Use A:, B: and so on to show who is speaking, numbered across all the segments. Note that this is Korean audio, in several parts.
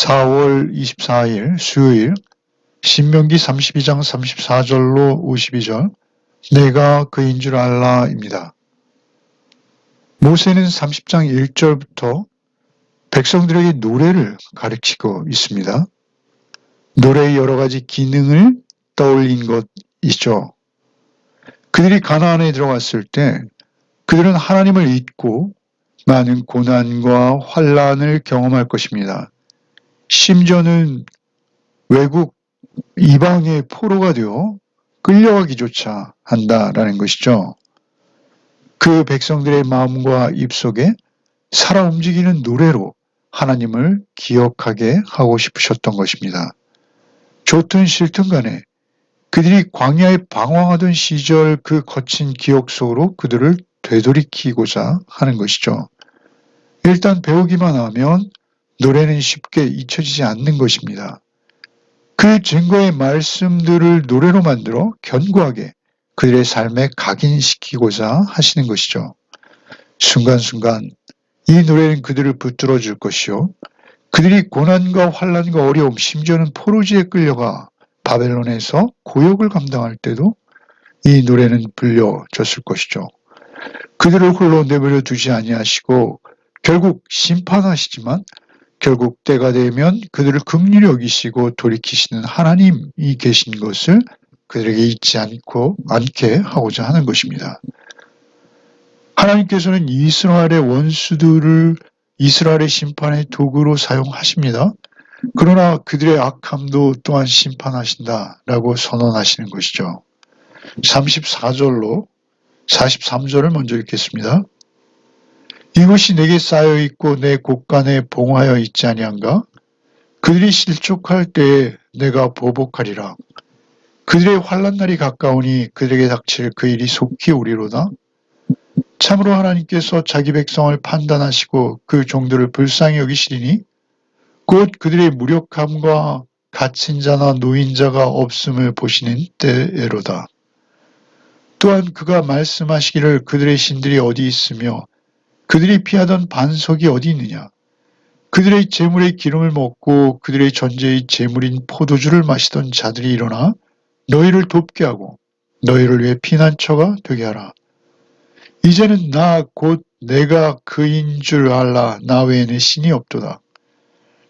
A: 4월 24일 수요일 신명기 32장 34절로 52절 내가 그인 줄 알라입니다. 모세는 30장 1절부터 백성들에게 노래를 가르치고 있습니다. 노래의 여러 가지 기능을 떠올린 것이죠. 그들이 가나안에 들어갔을 때 그들은 하나님을 잊고 많은 고난과 환난을 경험할 것입니다. 심지어는 외국 이방의 포로가 되어 끌려가기조차 한다라는 것이죠. 그 백성들의 마음과 입속에 살아 움직이는 노래로 하나님을 기억하게 하고 싶으셨던 것입니다. 좋든 싫든 간에 그들이 광야에 방황하던 시절 그 거친 기억 속으로 그들을 되돌이키고자 하는 것이죠. 일단 배우기만 하면 노래는 쉽게 잊혀지지 않는 것입니다. 그 증거의 말씀들을 노래로 만들어 견고하게 그들의 삶에 각인시키고자 하시는 것이죠. 순간순간 이 노래는 그들을 붙들어 줄 것이요. 그들이 고난과 환난과 어려움, 심지어는 포로지에 끌려가 바벨론에서 고역을 감당할 때도 이 노래는 불려졌을 것이죠. 그들을 홀로 내버려 두지 아니하시고 결국 심판하시지만 결국 때가 되면 그들을 긍휼히 여기시고 돌이키시는 하나님이 계신 것을 그들에게 잊지 않게 하고자 하는 것입니다. 하나님께서는 이스라엘의 원수들을 이스라엘의 심판의 도구로 사용하십니다. 그러나 그들의 악함도 또한 심판하신다라고 선언하시는 것이죠. 34절로 43절을 먼저 읽겠습니다. 이것이 내게 쌓여 있고 내 곳간에 봉하여 있지 아니한가? 그들이 실족할 때에 내가 보복하리라. 그들의 환난 날이 가까우니 그들에게 닥칠 그 일이 속히 오리로다. 참으로 하나님께서 자기 백성을 판단하시고 그 종들을 불쌍히 여기시리니 곧 그들의 무력함과 갇힌 자나 노인자가 없음을 보시는 때에로다. 또한 그가 말씀하시기를 그들의 신들이 어디 있으며 그들이 피하던 반석이 어디 있느냐. 그들의 재물의 기름을 먹고 그들의 전제의 재물인 포도주를 마시던 자들이 일어나 너희를 돕게 하고 너희를 위해 피난처가 되게 하라. 이제는 나 곧 내가 그인 줄 알라. 나 외에는 신이 없도다.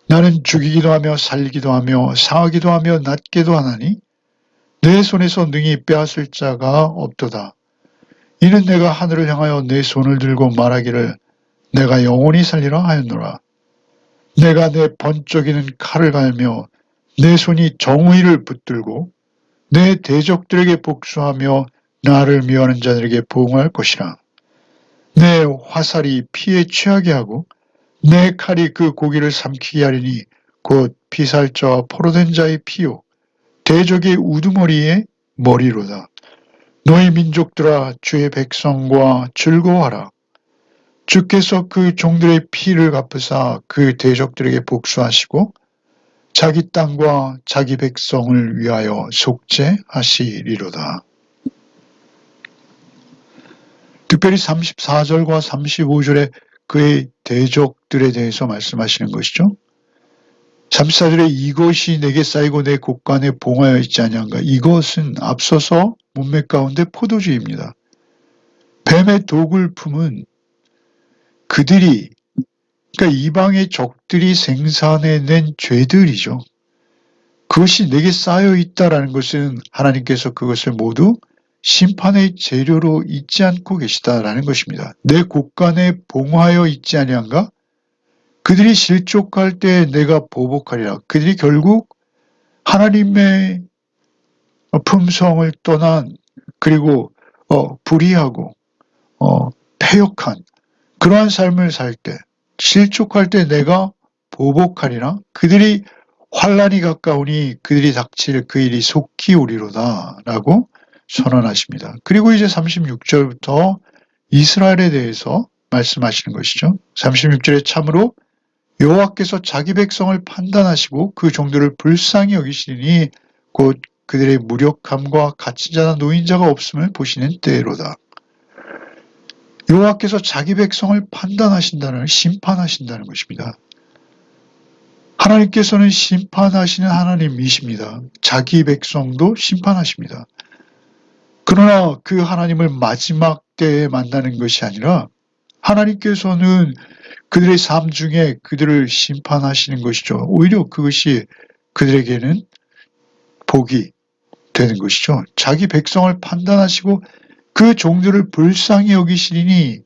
A: 나는 죽이기도 하며 살기도 하며 상하기도 하며 낫게도 하나니 내 손에서 능히 빼앗을 자가 없도다. 이는 내가 하늘을 향하여 내 손을 들고 말하기를 내가 영원히 살리라 하였노라. 내가 내 번쩍이는 칼을 갈며 내 손이 정의를 붙들고 내 대적들에게 복수하며 나를 미워하는 자들에게 보응할 것이라. 내 화살이 피에 취하게 하고 내 칼이 그 고기를 삼키게 하리니 곧 피살자와 포로된 자의 피요 대적의 우두머리의 머리로다. 너희 민족들아 주의 백성과 즐거워하라. 주께서 그 종들의 피를 갚으사 그 대적들에게 복수하시고 자기 땅과 자기 백성을 위하여 속죄하시리로다. 특별히 34절과 35절에 그의 대적들에 대해서 말씀하시는 것이죠. 34절에 이것이 내게 쌓이고 내 곳간에 봉하여 있지 아니한가. 이것은 앞서서 문맥 가운데 포도주입니다. 뱀의 독을 품은 그들이 그러니까 이방의 적들이 생산해낸 죄들이죠. 그것이 내게 쌓여 있다라는 것은 하나님께서 그것을 모두 심판의 재료로 잊지 않고 계시다라는 것입니다. 내 곳간에 봉하여 있지 아니한가? 그들이 실족할 때 내가 보복하리라. 그들이 결국 하나님의 품성을 떠난 그리고 불의하고 패역한 그러한 삶을 살 때 실족할 때 내가 보복하리라. 그들이 환난이 가까우니 그들이 닥칠 그 일이 속히 오리로다 라고 선언하십니다. 그리고 이제 36절부터 이스라엘에 대해서 말씀하시는 것이죠. 36절에 참으로 여호와께서 자기 백성을 판단하시고 그 종들을 불쌍히 여기시니 곧 그들의 무력함과 갇힌 자나 노인자가 없음을 보시는 때로다. 여호와께서 자기 백성을 판단하신다는 심판하신다는 것입니다. 하나님께서는 심판하시는 하나님이십니다. 자기 백성도 심판하십니다. 그러나 그 하나님을 마지막 때에 만나는 것이 아니라 하나님께서는 그들의 삶 중에 그들을 심판하시는 것이죠. 오히려 그것이 그들에게는 복이 되는 것이죠. 자기 백성을 판단하시고 그 종들을 불쌍히 여기시리니,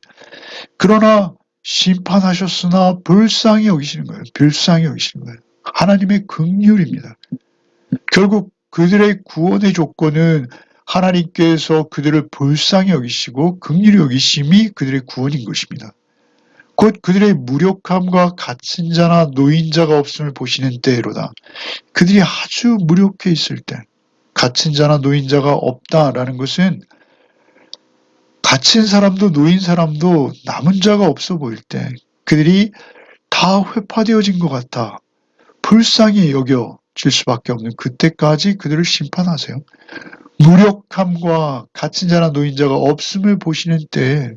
A: 그러나 심판하셨으나 불쌍히 여기시는 거예요. 불쌍히 여기시는 거예요. 하나님의 긍휼입니다. 결국 그들의 구원의 조건은 하나님께서 그들을 불쌍히 여기시고 긍휼히 여기심이 그들의 구원인 것입니다. 곧 그들의 무력함과 갇힌 자나 노인자가 없음을 보시는 때로다. 그들이 아주 무력해 있을 때, 갇힌 자나 노인자가 없다라는 것은 갇힌 사람도 노인 사람도 남은 자가 없어 보일 때, 그들이 다 회파되어진 것 같아 불쌍히 여겨질 수밖에 없는 그때까지 그들을 심판하세요. 무력함과 갇힌 자나 노인자가 없음을 보시는 때에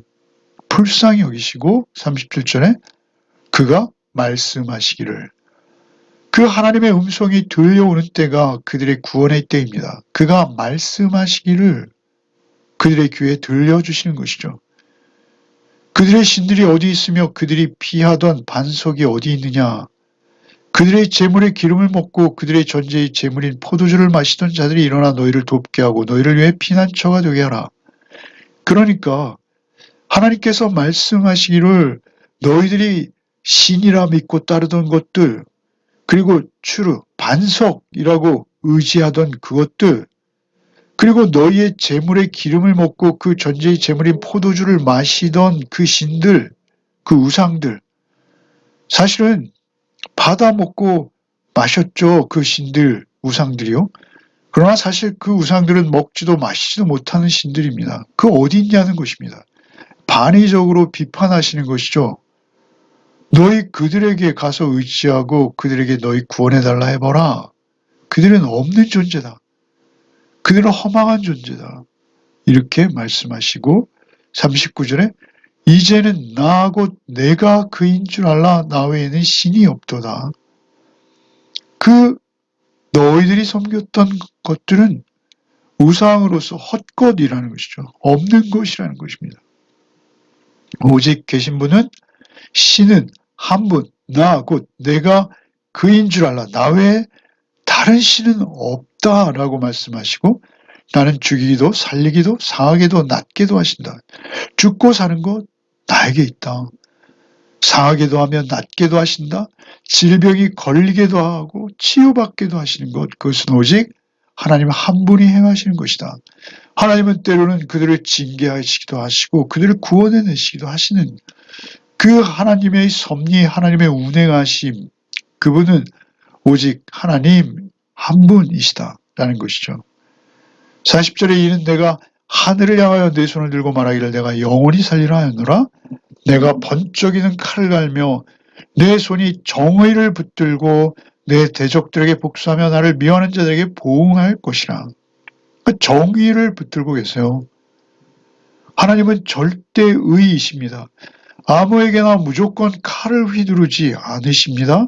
A: 불쌍히 여기시고 37절에 그가 말씀하시기를, 그 하나님의 음성이 들려오는 때가 그들의 구원의 때입니다. 그가 말씀하시기를 그들의 귀에 들려주시는 것이죠. 그들의 신들이 어디 있으며 그들이 피하던 반석이 어디 있느냐. 그들의 재물의 기름을 먹고 그들의 전제의 재물인 포도주를 마시던 자들이 일어나 너희를 돕게 하고 너희를 위해 피난처가 되게 하라. 그러니까 하나님께서 말씀하시기를 너희들이 신이라 믿고 따르던 것들, 그리고 추르, 반석이라고 의지하던 그것들, 그리고 너희의 재물의 기름을 먹고 그 전제의 재물인 포도주를 마시던 그 신들, 그 우상들, 사실은 받아 먹고 마셨죠. 그 신들, 우상들이요. 그러나 사실 그 우상들은 먹지도 마시지도 못하는 신들입니다. 그 어디 있냐는 것입니다. 반의적으로 비판하시는 것이죠. 너희 그들에게 가서 의지하고 그들에게 너희 구원해달라 해봐라. 그들은 없는 존재다. 그들은 허망한 존재다. 이렇게 말씀하시고 39절에 이제는 나 곧 내가 그인 줄 알라. 나 외에는 신이 없도다. 그 너희들이 섬겼던 것들은 우상으로서 헛것이라는 것이죠. 없는 것이라는 것입니다. 오직 계신 분은 신은 한 분, 나 곧 내가 그인 줄 알라. 나 외에 다른 신은 없다라고 말씀하시고 나는 죽이기도 살리기도 상하게도 낫게도 하신다. 죽고 사는 것 나에게 있다. 상하게도 하며 낫게도 하신다. 질병이 걸리게도 하고 치유받게도 하시는 것, 그것은 오직 하나님 한 분이 행하시는 것이다. 하나님은 때로는 그들을 징계하시기도 하시고 그들을 구원해내시기도 하시는 그 하나님의 섭리, 하나님의 운행하심, 그분은 오직 하나님 한 분이시다라는 것이죠. 40절에 이는 내가 하늘을 향하여 내 손을 들고 말하기를 내가 영원히 살리라 하였노라. 내가 번쩍이는 칼을 갈며 내 손이 정의를 붙들고 내 대적들에게 복수하며 나를 미워하는 자들에게 보응할 것이라. 정의를 붙들고 계세요. 하나님은 절대의이십니다. 아무에게나 무조건 칼을 휘두르지 않으십니다.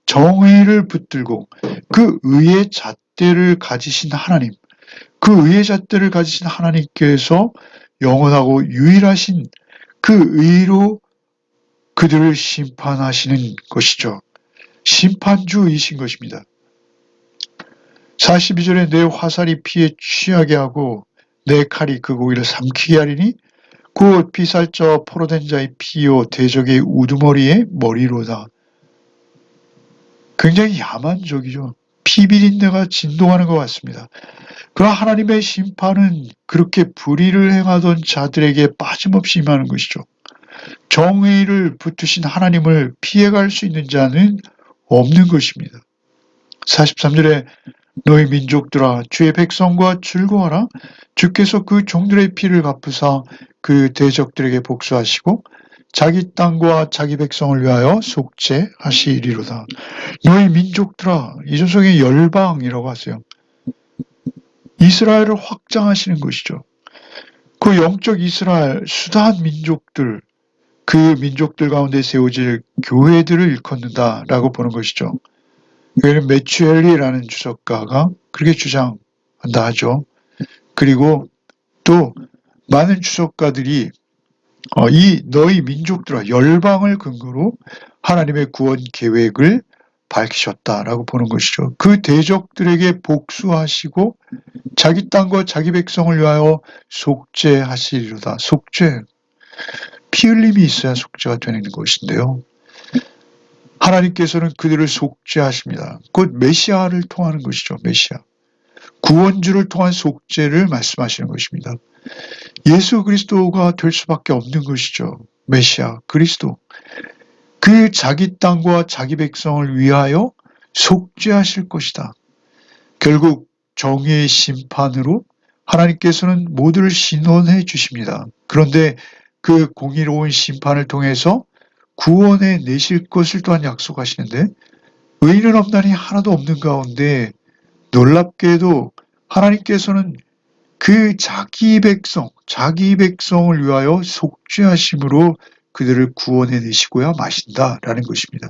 A: 정의를 붙들고 그 의의 잣대를 가지신 하나님, 그 의의 잣대를 가지신 하나님께서 영원하고 유일하신 그 의로 그들을 심판하시는 것이죠. 심판주이신 것입니다. 42절에 내 화살이 피에 취하게 하고 내 칼이 그 고기를 삼키게 하리니 곧 피살자와 포로된 자의 피요 대적의 우두머리의 머리로다. 굉장히 야만적이죠. 피비린내가 진동하는 것 같습니다. 그러나 하나님의 심판은 그렇게 불의를 행하던 자들에게 빠짐없이 임하는 것이죠. 정의를 붙드신 하나님을 피해갈 수 있는 자는 없는 것입니다. 43절에 너희 민족들아 주의 백성과 즐거워하라. 주께서 그 종들의 피를 갚으사 그 대적들에게 복수하시고 자기 땅과 자기 백성을 위하여 속죄하시리로다. 너희 민족들아, 이 조성의 열방이라고 하세요. 이스라엘을 확장하시는 것이죠. 그 영적 이스라엘 수다한 민족들, 그 민족들 가운데 세워질 교회들을 일컫는다라고 보는 것이죠. 이거는 메추엘리라는 주석가가 그렇게 주장한다 하죠. 그리고 또 많은 주석가들이 이 너희 민족들아 열방을 근거로 하나님의 구원 계획을 밝히셨다라고 보는 것이죠. 그 대적들에게 복수하시고 자기 땅과 자기 백성을 위하여 속죄하시리로다. 속죄. 피 흘림이 있어야 속죄가 되는 것인데요. 하나님께서는 그들을 속죄하십니다. 곧 메시아를 통하는 것이죠. 메시아. 구원주를 통한 속죄를 말씀하시는 것입니다. 예수 그리스도가 될 수밖에 없는 것이죠. 메시아, 그리스도. 그 자기 땅과 자기 백성을 위하여 속죄하실 것이다. 결국 정의의 심판으로 하나님께서는 모두를 신원해 주십니다. 그런데 그 공의로운 심판을 통해서 구원해 내실 것을 또한 약속하시는데 의인은 없나니 하나도 없는 가운데 놀랍게도 하나님께서는 그 자기 백성을 위하여 속죄하심으로 그들을 구원해 내시고야 마신다라는 것입니다.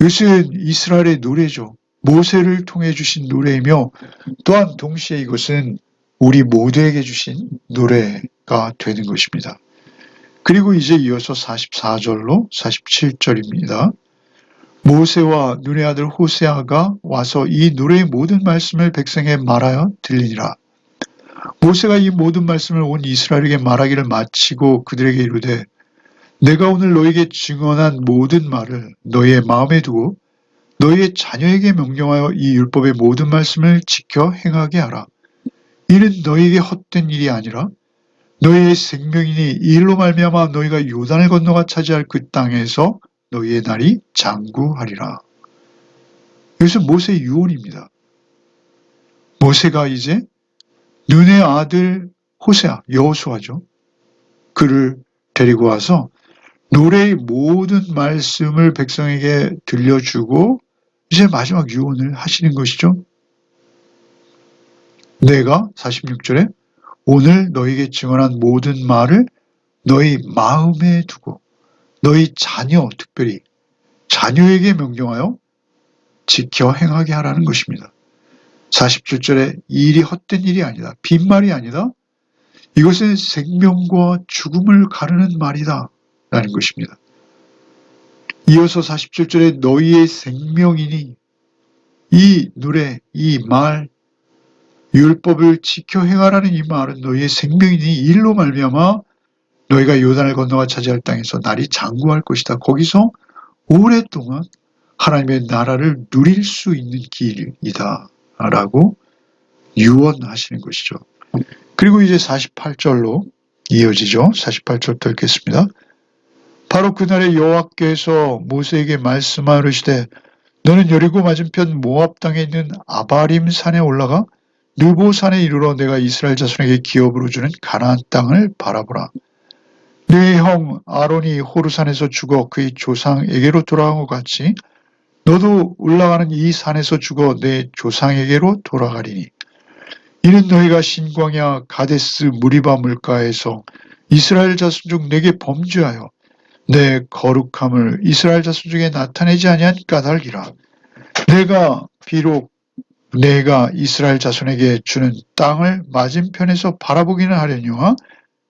A: 이것은 이스라엘의 노래죠. 모세를 통해 주신 노래이며 또한 동시에 이것은 우리 모두에게 주신 노래가 되는 것입니다. 그리고 이제 이어서 44절로 47절입니다. 모세와 눈의 아들 호세아가 와서 이 노래의 모든 말씀을 백성에게 말하여 들리니라. 모세가 이 모든 말씀을 온 이스라엘에게 말하기를 마치고 그들에게 이르되 내가 오늘 너에게 증언한 모든 말을 너희의 마음에 두고 너희의 자녀에게 명령하여 이 율법의 모든 말씀을 지켜 행하게 하라. 이는 너희에게 헛된 일이 아니라 너희의 생명이니 이 일로 말미암아 너희가 요단을 건너가 차지할 그 땅에서 너희의 날이 장구하리라. 여기서 모세의 유언입니다. 모세가 이제 눈의 아들 호세아, 여호수아죠. 그를 데리고 와서 노래의 모든 말씀을 백성에게 들려주고 이제 마지막 유언을 하시는 것이죠. 내가 46절에 오늘 너희에게 증언한 모든 말을 너희 마음에 두고 너희 자녀, 특별히 자녀에게 명령하여 지켜 행하게 하라는 것입니다. 47절에 이 일이 헛된 일이 아니다. 빈말이 아니다. 이것은 생명과 죽음을 가르는 말이다. 라는 것입니다. 이어서 47절에 너희의 생명이니 이 노래, 이 말, 율법을 지켜 행하라는 이 말은 너희의 생명이니 이 일로 말미암아 너희가 요단을 건너가 차지할 땅에서 날이 장구할 것이다. 거기서 오랫동안 하나님의 나라를 누릴 수 있는 길이다. 라고 유언하시는 것이죠. 그리고 이제 48절로 이어지죠. 48절도 읽겠습니다. 바로 그날에 여호와께서 모세에게 말씀하시되 너는 여리고 맞은편 모압 땅에 있는 아바림 산에 올라가 느보 산에 이르러 내가 이스라엘 자손에게 기업으로 주는 가나안 땅을 바라보라. 네 형 아론이 호르산에서 죽어 그의 조상에게로 돌아간 것 같이 너도 올라가는 이 산에서 죽어 내 조상에게로 돌아가리니 이는 너희가 신광야 가데스 무리바 물가에서 이스라엘 자손 중 내게 범죄하여 내 거룩함을 이스라엘 자손 중에 나타내지 아니한 까닭이라. 내가 비록 내가 이스라엘 자손에게 주는 땅을 맞은편에서 바라보기는 하려니와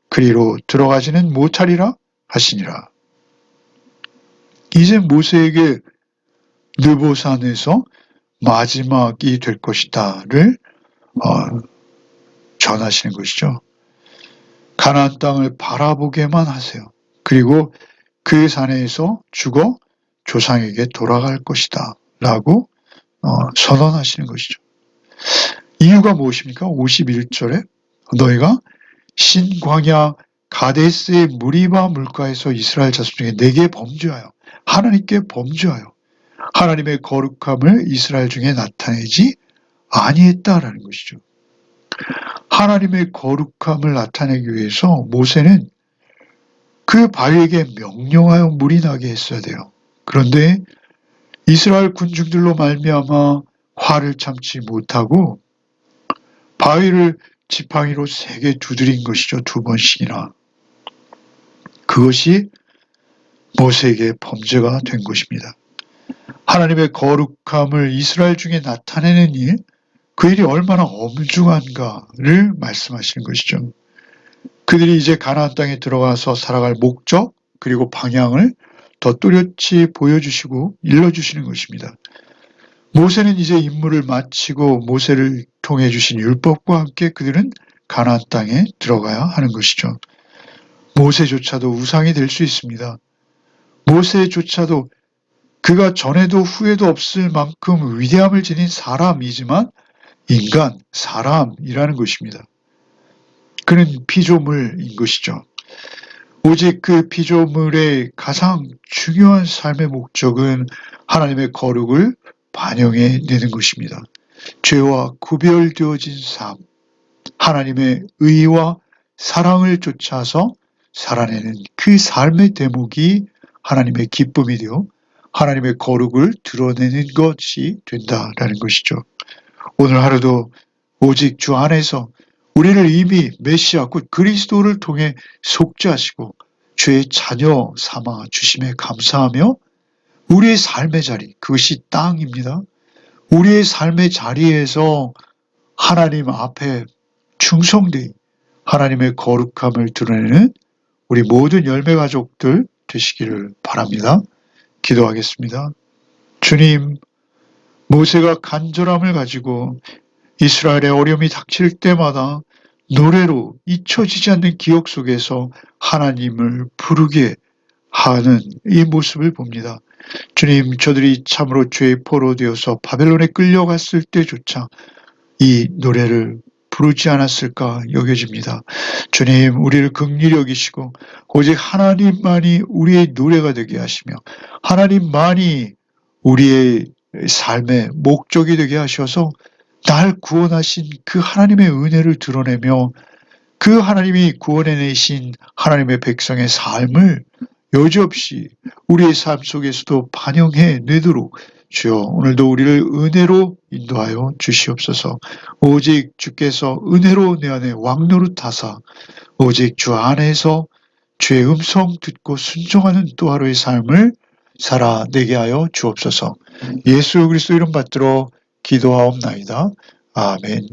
A: 그리로 들어가지는 못하리라 하시니라. 이제 모세에게 느보산에서 마지막이 될 것이다를 전하시는 것이죠. 가나안 땅을 바라보게만 하세요. 그리고 그 산에서 죽어 조상에게 돌아갈 것이다 라고 선언하시는 것이죠. 이유가 무엇입니까? 51절에 너희가 신광야 가데스의 무리바 물가에서 이스라엘 자손 중에 내게 범죄하여 하나님께 범죄하여 하나님의 거룩함을 이스라엘 중에 나타내지 아니했다라는 것이죠. 하나님의 거룩함을 나타내기 위해서 모세는 그 바위에게 명령하여 물이 나게 했어야 돼요. 그런데 이스라엘 군중들로 말미암아 화를 참지 못하고 바위를 지팡이로 세게 두드린 것이죠. 2번씩이나. 그것이 모세에게 범죄가 된 것입니다. 하나님의 거룩함을 이스라엘 중에 나타내는 일, 그 일이 얼마나 엄중한가를 말씀하시는 것이죠. 그들이 이제 가나안 땅에 들어가서 살아갈 목적 그리고 방향을 더 뚜렷이 보여주시고 일러주시는 것입니다. 모세는 이제 임무를 마치고 모세를 통해 주신 율법과 함께 그들은 가나안 땅에 들어가야 하는 것이죠. 모세조차도 우상이 될 수 있습니다. 모세조차도 그가 전에도 후에도 없을 만큼 위대함을 지닌 사람이지만 인간, 사람이라는 것입니다. 그는 피조물인 것이죠. 오직 그 피조물의 가장 중요한 삶의 목적은 하나님의 거룩을 반영해내는 것입니다. 죄와 구별되어진 삶, 하나님의 의와 사랑을 쫓아서 살아내는 그 삶의 대목이 하나님의 기쁨이 되어 하나님의 거룩을 드러내는 것이 된다라는 것이죠. 오늘 하루도 오직 주 안에서 우리를 이미 메시아 곧 그리스도를 통해 속죄하시고 주의 자녀 삼아 주심에 감사하며 우리의 삶의 자리, 그것이 땅입니다. 우리의 삶의 자리에서 하나님 앞에 충성되이 하나님의 거룩함을 드러내는 우리 모든 열매 가족들 되시기를 바랍니다. 기도하겠습니다. 주님, 모세가 간절함을 가지고 이스라엘의 어려움이 닥칠 때마다 노래로 잊혀지지 않는 기억 속에서 하나님을 부르게 하는 이 모습을 봅니다. 주님, 저들이 참으로 죄의 포로 되어서 바벨론에 끌려갔을 때조차 이 노래를 부르지 않았을까 여겨집니다. 주님, 우리를 긍휼히 여기시고 오직 하나님만이 우리의 노래가 되게 하시며 하나님만이 우리의 삶의 목적이 되게 하셔서 날 구원하신 그 하나님의 은혜를 드러내며 그 하나님이 구원해내신 하나님의 백성의 삶을 여지없이 우리의 삶 속에서도 반영해 내도록 주여 오늘도 우리를 은혜로 인도하여 주시옵소서. 오직 주께서 은혜로 내 안에 왕노릇하사 오직 주 안에서 주의 음성 듣고 순종하는 또 하루의 삶을 살아내게 하여 주옵소서. 예수 그리스도 이름 받들어 기도하옵나이다. 아멘.